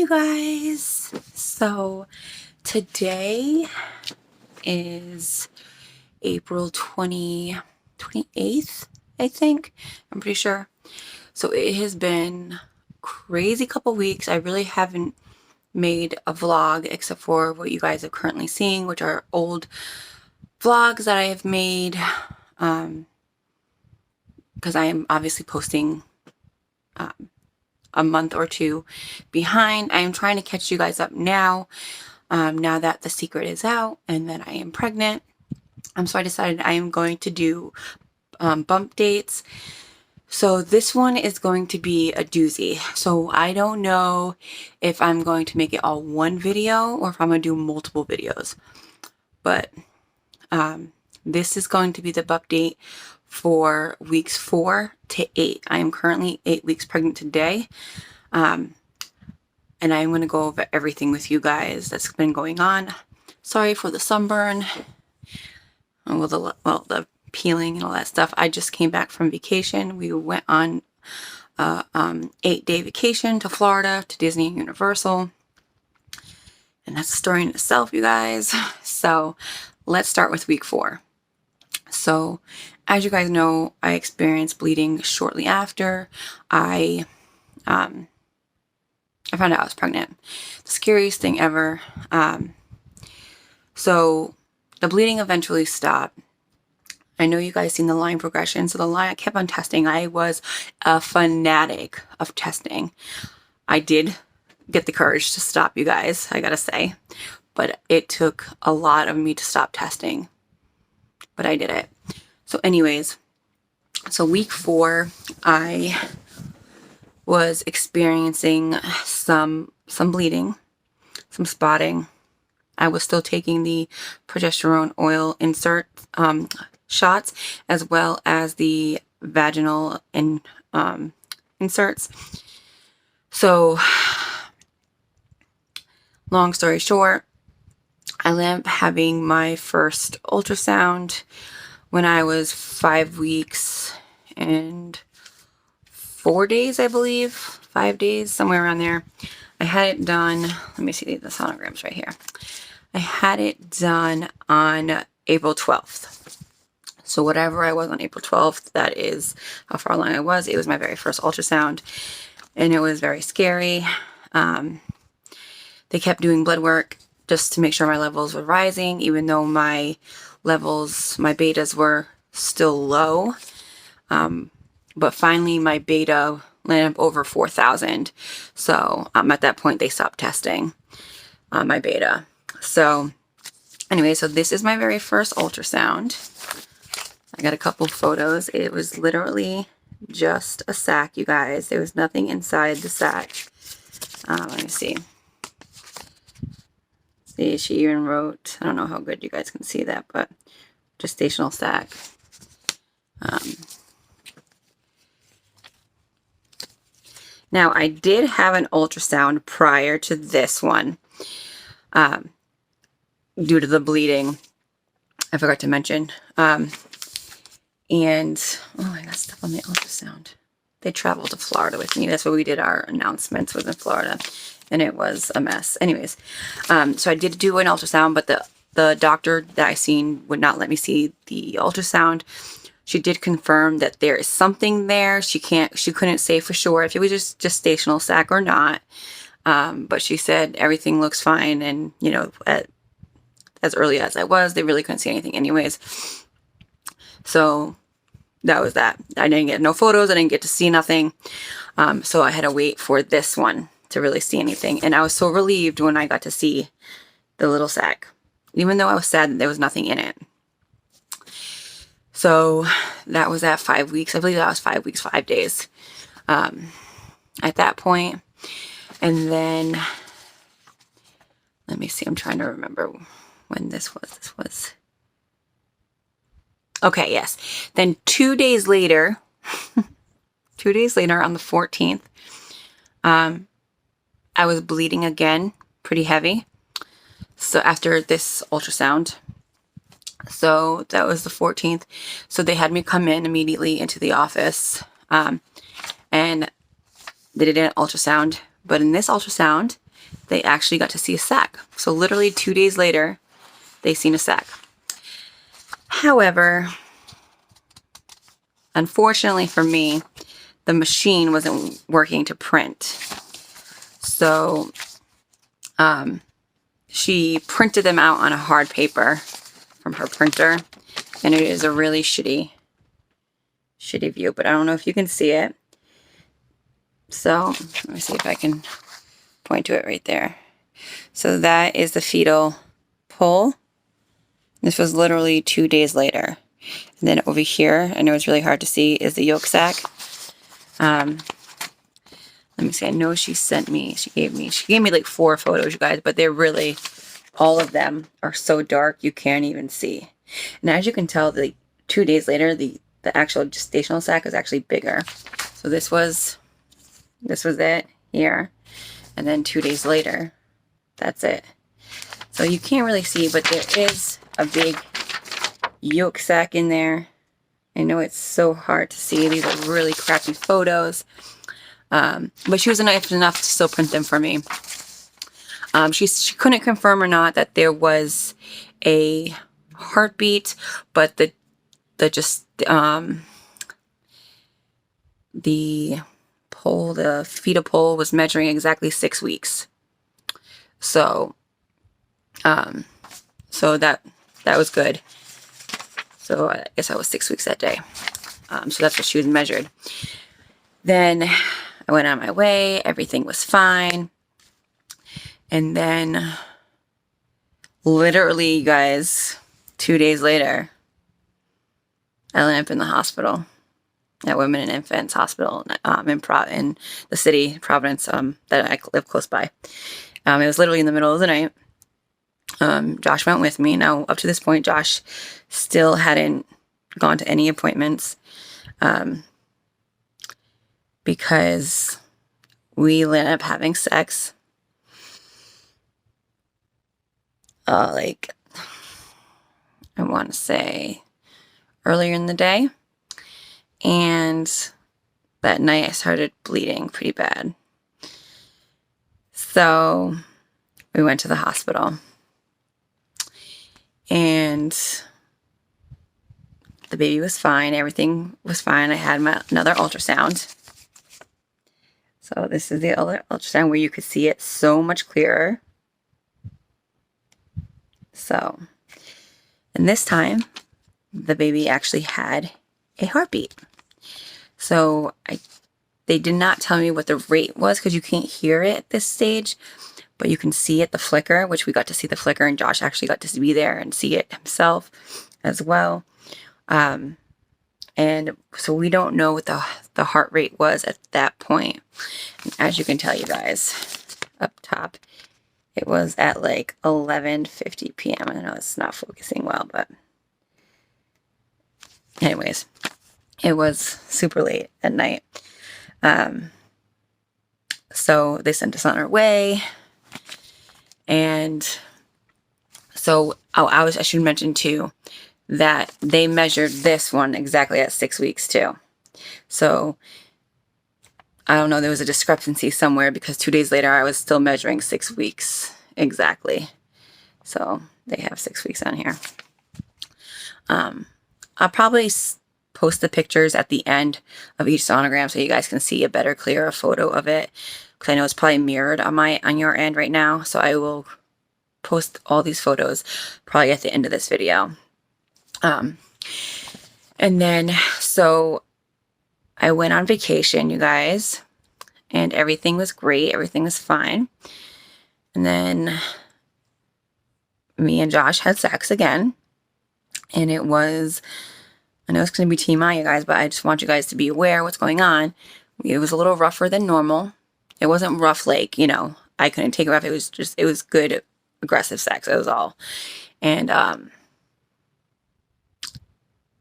you guys. So today is April 28th, I think. I'm pretty sure. So it has been crazy couple weeks. I really haven't made a vlog except for what you guys are currently seeing, which are old vlogs that I have made. Because I am obviously posting a month or two behind. I am trying to catch you guys up now. Now that the secret is out and that I am pregnant. So I decided I am going to do bump dates. So this one is going to be a doozy. So I don't know if I'm going to make it all one video or if I'm going to do multiple videos. But this is going to be the bump date for weeks 4 to 8. I am currently 8 weeks pregnant today. And I'm going to go over everything with you guys that's been going on. Sorry for the sunburn. Well, the peeling and all that stuff. I just came back from vacation. We went on a 8-day vacation to Florida, to Disney and Universal. And that's a story in itself, you guys. So let's start with week 4. So as you guys know, I experienced bleeding shortly after I found out I was pregnant. The scariest thing ever. So the bleeding eventually stopped. I know you guys seen the line progression. So the line, I kept on testing. I was a fanatic of testing. I did get the courage to stop, you guys, I gotta say. But it took a lot of me to stop testing. But I did it. So anyways, so week 4, I was experiencing some bleeding, some spotting. I was still taking the progesterone oil insert shots, as well as the vaginal inserts. So long story short, I ended up having my first ultrasound when I was 5 weeks and 4 days, I believe. 5 days, somewhere around there. I had it done, let me see the sonograms right here. I had it done on April 12th. So whatever I was on April 12th, that is how far along I was. It was my very first ultrasound, and it was very scary. They kept doing blood work just to make sure my levels were rising, even though my levels, my betas were still low. But finally my beta landed up over 4,000. So at that point they stopped testing my beta. So anyway, so this is my very first ultrasound. I got a couple photos. It was literally just a sac, you guys. There was nothing inside the sac. Let me see. See, she even wrote, I don't know how good you guys can see that, but gestational sac. Now, I did have an ultrasound prior to this one due to the bleeding. I forgot to mention. And, oh, I got stuff on the ultrasound. They traveled to Florida with me. That's where we did our announcements, was in Florida. And it was a mess. Anyways, so I did do an ultrasound, but the doctor that I seen would not let me see the ultrasound. She did confirm that there is something there. She couldn't say for sure if it was just gestational sac or not. But she said everything looks fine. And, you know, as early as I was, they really couldn't see anything anyways. So that was that. I didn't get no photos. I didn't get to see nothing. So I had to wait for this one to really see anything. And I was so relieved when I got to see the little sac, even though I was sad that there was nothing in it. So that was at 5 weeks. I believe that was 5 weeks, 5 days at that point. And then, let me see, I'm trying to remember when this was. This was, okay, yes. Then 2 days later, 2 days later on the 14th, I was bleeding again, pretty heavy. So after this ultrasound, so that was the 14th. So they had me come in immediately into the office, and they did an ultrasound. But in this ultrasound, they actually got to see a sac. So literally 2 days later, they seen a sac. However, unfortunately for me, the machine wasn't working to print. So she printed them out on a hard paper from her printer. And it is a really shitty view, but I don't know if you can see it. So let me see if I can point to it right there. So that is the fetal pole. This was literally 2 days later. And then over here, I know it's really hard to see, is the yolk sac. Let me see, I know she gave me like 4 photos, you guys, but they're really, all of them are so dark you can't even see. And as you can tell, the 2 days later, the actual gestational sac is actually bigger. So this was it here. And then 2 days later, that's it. So you can't really see, but there is a big yolk sac in there. I know it's so hard to see. These are really crappy photos. But she was nice enough to still print them for me. She couldn't confirm or not that there was a heartbeat, but the fetal pole was measuring exactly 6 weeks. So, so that was good. So I guess I was 6 weeks that day. So that's what she was measured. Then I went on my way. Everything was fine. And then literally, you guys, 2 days later, I ended up in the hospital at Women and Infants Hospital in the city, Providence, that I live close by. It was literally in the middle of the night. Josh went with me. Now, up to this point, Josh still hadn't gone to any appointments because we ended up having sex. Like, I want to say earlier in the day. And that night I started bleeding pretty bad. So we went to the hospital. And the baby was fine. Everything was fine. I had another ultrasound. So this is the other ultrasound where you could see it so much clearer. So, and this time, the baby actually had a heartbeat. So they did not tell me what the rate was because you can't hear it at this stage, but you can see it, the flicker, which we got to see the flicker, and Josh actually got to be there and see it himself as well. And so we don't know what the heart rate was at that point. And as you can tell, you guys, up top, it was at like 11:50 p.m. I know it's not focusing well, but anyways, it was super late at night. So they sent us on our way. And so I should mention too that they measured this one exactly at 6 weeks too. So I don't know, there was a discrepancy somewhere because 2 days later I was still measuring 6 weeks exactly. So they have 6 weeks on here. I'll probably post the pictures at the end of each sonogram so you guys can see a better, clearer photo of it. Because I know it's probably mirrored on your end right now. So I will post all these photos probably at the end of this video. And then, so I went on vacation, you guys, and everything was great. Everything was fine. And then me and Josh had sex again. And it was, I know it's going to be TMI, you guys, but I just want you guys to be aware what's going on. It was a little rougher than normal. It wasn't rough like, you know, I couldn't take it rough. It was just, it was good, aggressive sex. That was all. And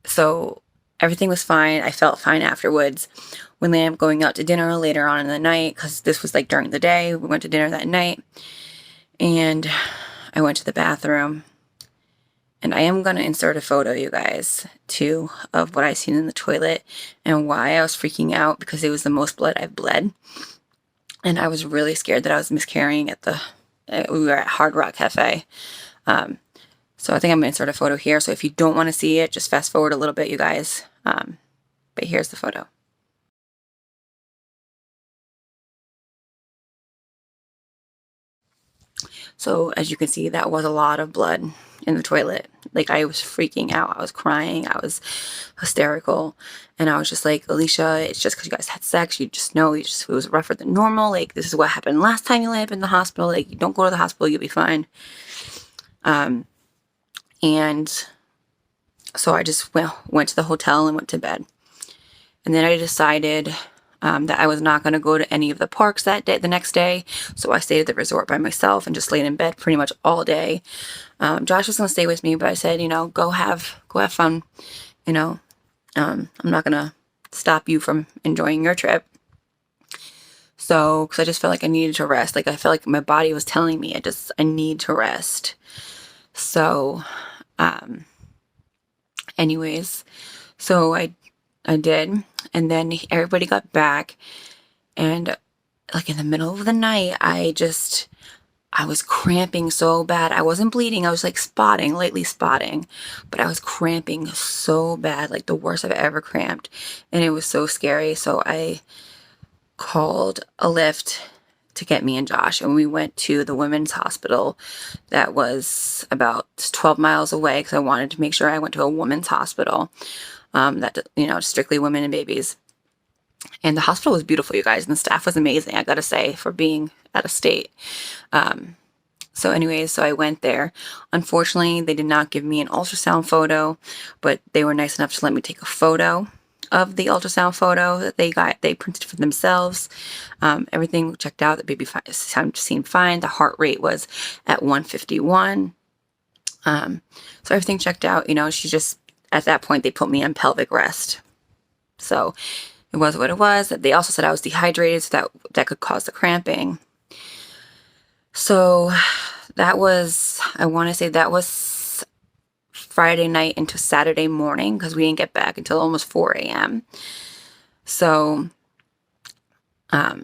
so everything was fine. I felt fine afterwards. We ended up going out to dinner later on in the night because this was like during the day. We went to dinner that night. And I went to the bathroom. And I am going to insert a photo, you guys, too, of what I seen in the toilet and why I was freaking out because it was the most blood I've bled. And I was really scared that I was miscarrying at we were at Hard Rock Cafe. So I think I'm going to insert a photo here. So if you don't want to see it, just fast forward a little bit, you guys. But here's the photo. So as you can see, that was a lot of blood in the toilet. Like, I was freaking out. I was crying. I was hysterical. And I was just like, Alicia, it's just because you guys had sex. You just know it was rougher than normal. Like, this is what happened last time you landed up in the hospital. Like, you don't go to the hospital, you'll be fine. And so I just went to the hotel and went to bed. And then I decided that I was not going to go to any of the parks that day, the next day. So I stayed at the resort by myself and just laid in bed pretty much all day. Josh was going to stay with me, but I said, go have fun. I'm not going to stop you from enjoying your trip. So, because I just felt like I needed to rest. Like, I felt like my body was telling me I need to rest. So, anyways, so I did. And then everybody got back, and like in the middle of the night, I was cramping so bad. I wasn't bleeding. I was like lightly spotting, but I was cramping so bad, like the worst I've ever cramped. And it was so scary. So I called a lift to get me and Josh, and we went to the women's hospital that was about 12 miles away, because I wanted to make sure I went to a women's hospital that, strictly women and babies. And the hospital was beautiful, you guys, and the staff was amazing, I gotta say, for being out of state. So anyways, so I went there. Unfortunately, they did not give me an ultrasound photo, but they were nice enough to let me take a photo of the ultrasound photo that they printed for themselves. Everything checked out. The baby seemed fine. The heart rate was at 151. So everything checked out. She just, at that point, they put me on pelvic rest. So it was what it was. They also said I was dehydrated, so that could cause the cramping. So that was, I want to say that was Friday night into Saturday morning, because we didn't get back until almost 4 a.m. So that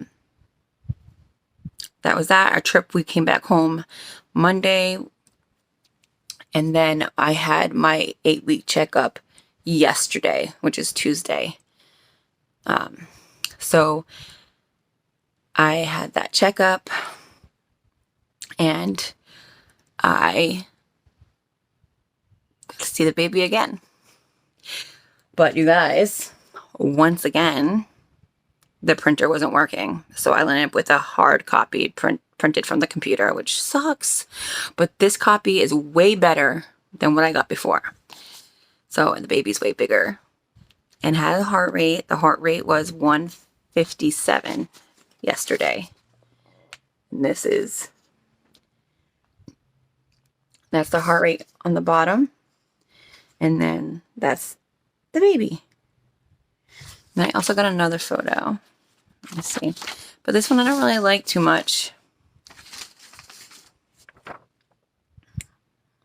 was that. Our trip, we came back home Monday, and then I had my 8-week checkup yesterday, which is Tuesday. So I had that checkup, and I got to see the baby again. But you guys, once again, the printer wasn't working. So I ended up with a hard copy printed from the computer, which sucks. But this copy is way better than what I got before. So, and the baby's way bigger. And had a heart rate. The heart rate was 157 yesterday. And that's the heart rate on the bottom. And then that's the baby. And I also got another photo. Let's see. But this one I don't really like too much.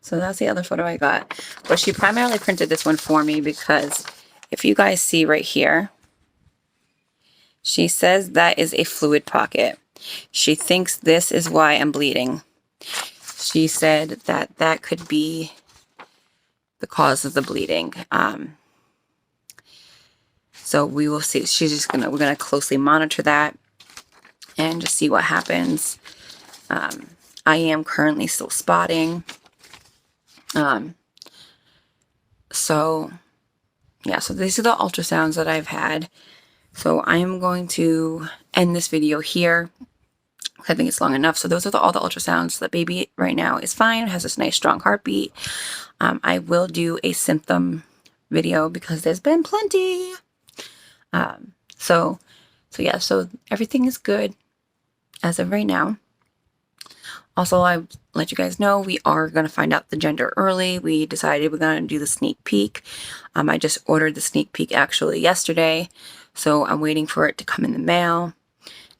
So that's the other photo I got. But she primarily printed this one for me because if you guys see right here, she says that is a fluid pocket. She thinks this is why I'm bleeding. She said that could be the cause of the bleeding. So we will see. We're gonna closely monitor that and just see what happens. I am currently still spotting. So yeah, so these are the ultrasounds that I've had. So I am going to end this video here. I think it's long enough. So those are all the ultrasounds. The baby right now is fine. It has this nice strong heartbeat. I will do a symptom video because there's been plenty. So yeah, so everything is good as of right now. Also, I let you guys know we are going to find out the gender early. We decided we're going to do the sneak peek. I just ordered the sneak peek actually yesterday, so I'm waiting for it to come in the mail.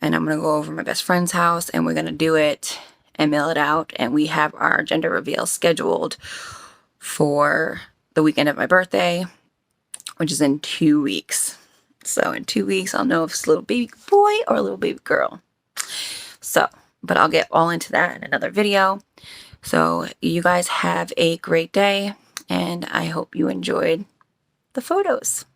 And I'm going to go over to my best friend's house, and we're going to do it and mail it out. And we have our gender reveal scheduled for the weekend of my birthday, which is in 2 weeks. So in 2 weeks, I'll know if it's a little baby boy or a little baby girl. So, but I'll get all into that in another video. So you guys have a great day, and I hope you enjoyed the photos.